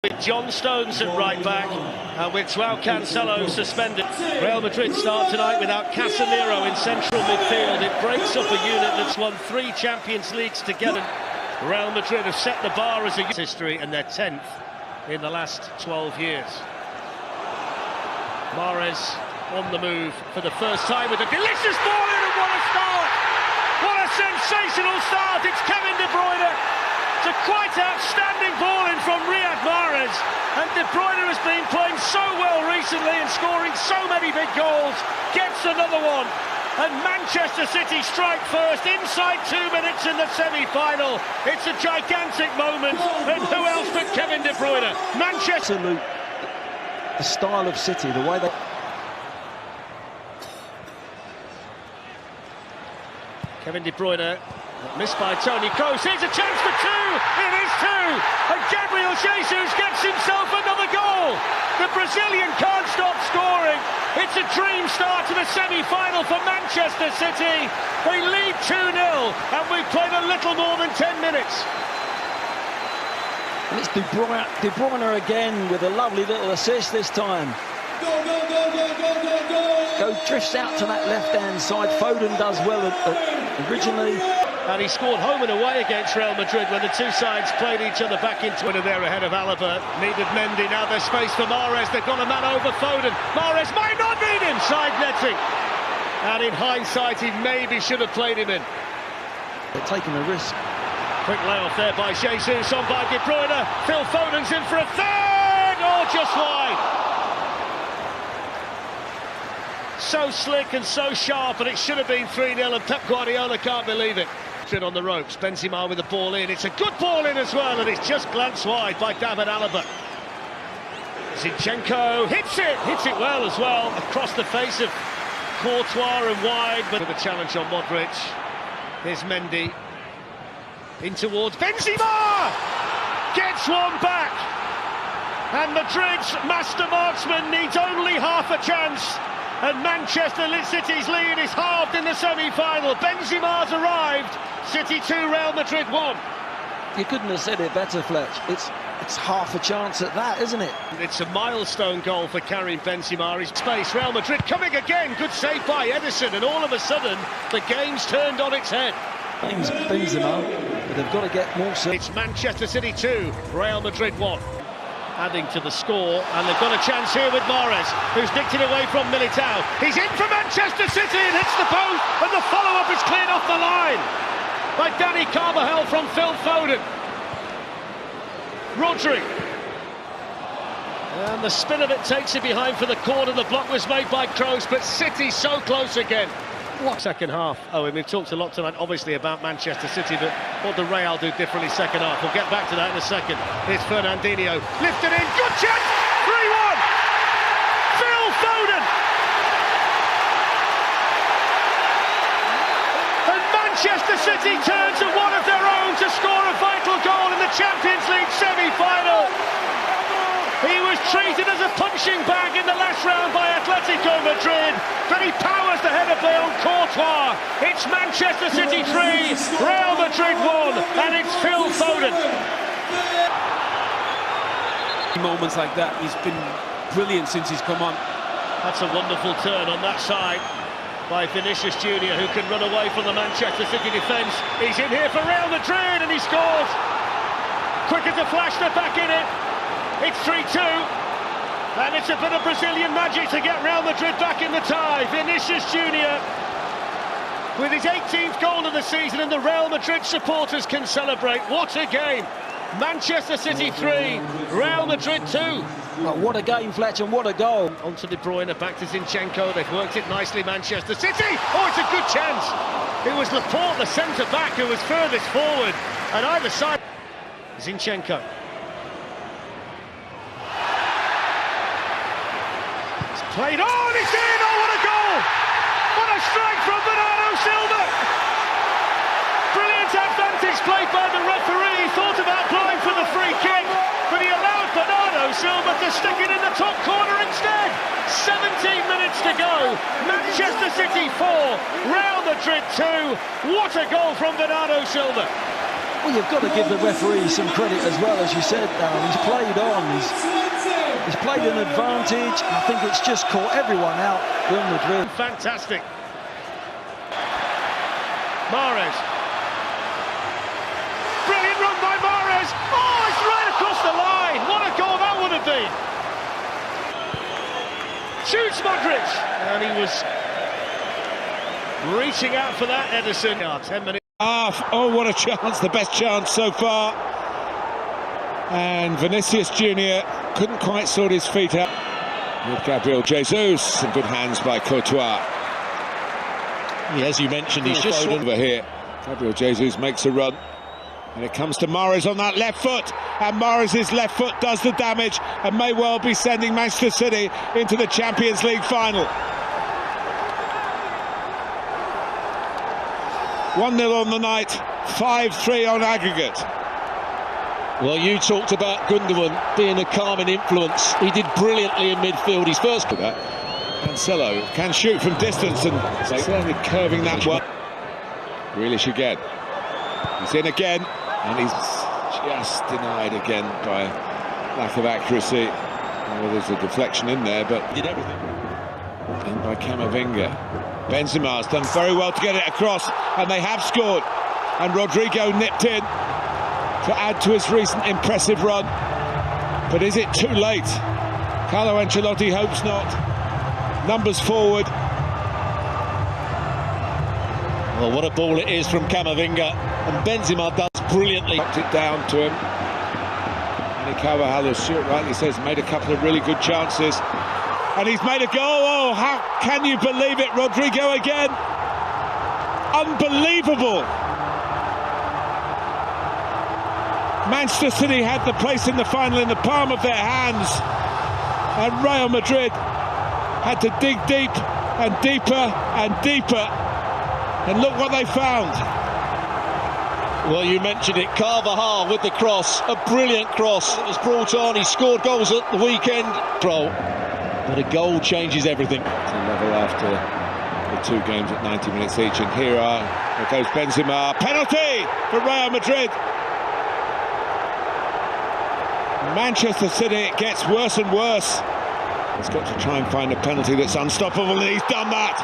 With John Stones at right back and with Joao Cancelo suspended. Real Madrid start tonight without Casemiro in central midfield. It breaks up a unit that's won 3 Champions Leagues together. Real Madrid have set the bar as a history and they're 10th in the last 12 years. Mahrez on the move for the first time with a delicious ball in, and what a start! What a sensational start! It's Kevin De Bruyne. It's a quite outstanding ball in from Riyad Mahrez, and De Bruyne has been playing so well recently and scoring so many big goals. Gets another one, and Manchester City strike first inside 2 minutes in the semi-final. It's a gigantic moment, and who else but Kevin De Bruyne? Manchester. The style of City, the way they... Kevin De Bruyne, missed by Toni Kroos. Here's a chance for 2. It is 2. And Gabriel Jesus gets himself another goal. The Brazilian can't stop scoring. It's a dream start to the semi-final for Manchester City. They lead 2-0, and we've played a little more than 10 minutes. And it's De Bruyne again with a lovely little assist this time. Drifts out to that left-hand side. Foden does well originally. And he scored home and away against Real Madrid when the two sides played each other back into it. There ahead of Alaba. Needed Mendy. Now there's space for Mahrez. They've got a man over Foden. Mahrez might not need him. Side netting. And in hindsight, he maybe should have played him in. They're taking a risk. Quick layoff there by Jesus, on by De Bruyne. Phil Foden's in for a third. Oh, just wide. So slick and so sharp, and it should have been 3-0, and Pep Guardiola can't believe it. On the ropes, Benzema with the ball in. It's a good ball in as well, and it's just glanced wide by David Alaba. Zinchenko hits it well as well, across the face of Courtois and wide, but the challenge on Modric. Here's Mendy. In towards Benzema! Gets one back! And Madrid's master marksman needs only half a chance. And Manchester City's lead is halved in the semi-final. Benzema's arrived. City 2, Real Madrid 1. You couldn't have said it better, Fletch. It's half a chance at that, isn't it? It's a milestone goal for Karim Benzema. His space. Real Madrid coming again. Good save by Edison. And all of a sudden, the game's turned on its head. Name's Benzema, but they've got to get more... It's Manchester City 2, Real Madrid 1. Adding to the score, and they've got a chance here with Mahrez, who's nicked it away from Militao. He's in for Manchester City and hits the post, and the follow-up is cleared off the line by Dani Carvajal from Phil Foden. Rodri. And the spin of it takes it behind for the corner. The block was made by Kroos, but City so close again. What second half? Oh, we've talked a lot tonight, obviously, about Manchester City, but what did Real do differently second half? We'll get back to that in a second. Here's Fernandinho, lifted in, good chance, 3-1! Phil Foden! And Manchester City turn to one of their own to score a vital goal in the Champions League semi-final. He was treated as a punching bag in the last round by Atletico Madrid, but he powers the header play on Courtois. It's Manchester City 3, Real Madrid 1, and it's Phil Foden. Moments like that, he's been brilliant since he's come on. That's a wonderful turn on that side by Vinicius Junior, who can run away from the Manchester City defence. He's in here for Real Madrid, and he scores. Quick as a flash, they're back in it. It's 3-2, and it's a bit of Brazilian magic to get Real Madrid back in the tie. Vinicius Junior with his 18th goal of the season, and the Real Madrid supporters can celebrate. What a game! Manchester City 3, Real Madrid 2. Oh, what a game, Fletch, and what a goal. On to De Bruyne, back to Zinchenko. They've worked it nicely, Manchester City. Oh, it's a good chance. It was Laporte, the centre-back, who was furthest forward, and either side. Zinchenko. Played on, it's in! Oh, what a goal! What a strike from Bernardo Silva! Brilliant advantage played by the referee. He thought about blowing for the free kick, but he allowed Bernardo Silva to stick it in the top corner instead. 17 minutes to go. Manchester City 4, Real Madrid 2. What a goal from Bernardo Silva! Well, you've got to give the referee some credit as well, as you said, Darren. He's played on, he's played an advantage. I think it's just caught everyone out, Real Madrid. Fantastic. Mahrez. Brilliant run by Mahrez. Oh, it's right across the line. What a goal that would have been. Shoots Madrid. And he was reaching out for that, Edison. 10 minutes. Oh, what a chance, the best chance so far. And Vinicius Junior couldn't quite sort his feet out. With Gabriel Jesus, some good hands by Courtois. Yeah, as you mentioned, he's just over here. Gabriel Jesus makes a run. And it comes to Mahrez on that left foot. And Mahrez's left foot does the damage and may well be sending Manchester City into the Champions League final. 1-0 on the night, 5-3 on aggregate. Well, you talked about Gundogan being a calming influence. He did brilliantly in midfield. His first For that, Cancelo can shoot from distance and certainly curving that one. Grealish again. He's in again, and he's just denied again by lack of accuracy. Well, there's a deflection in there, but did everything. And by Camavinga. Benzema's done very well to get it across, and they have scored. And Rodrigo nipped in to add to his recent impressive run. But is it too late? Carlo Ancelotti hopes not. Numbers forward. Well, what a ball it is from Camavinga, and Benzema does brilliantly. Knocked it down to him. And Carvajal, as Stuart rightly says, made a couple of really good chances. And he's made a goal. Oh, how can you believe it? Rodrigo again. Unbelievable. Manchester City had the place in the final in the palm of their hands. And Real Madrid had to dig deep and deeper and deeper. And look what they found. Well, you mentioned it, Carvajal with the cross, a brilliant cross. It was brought on, he scored goals at the weekend. But a goal changes everything. To level after the 2 games at 90 minutes each. And here goes Benzema. Penalty for Real Madrid. Manchester City, it gets worse and worse. He's got to try and find a penalty that's unstoppable, and he's done that.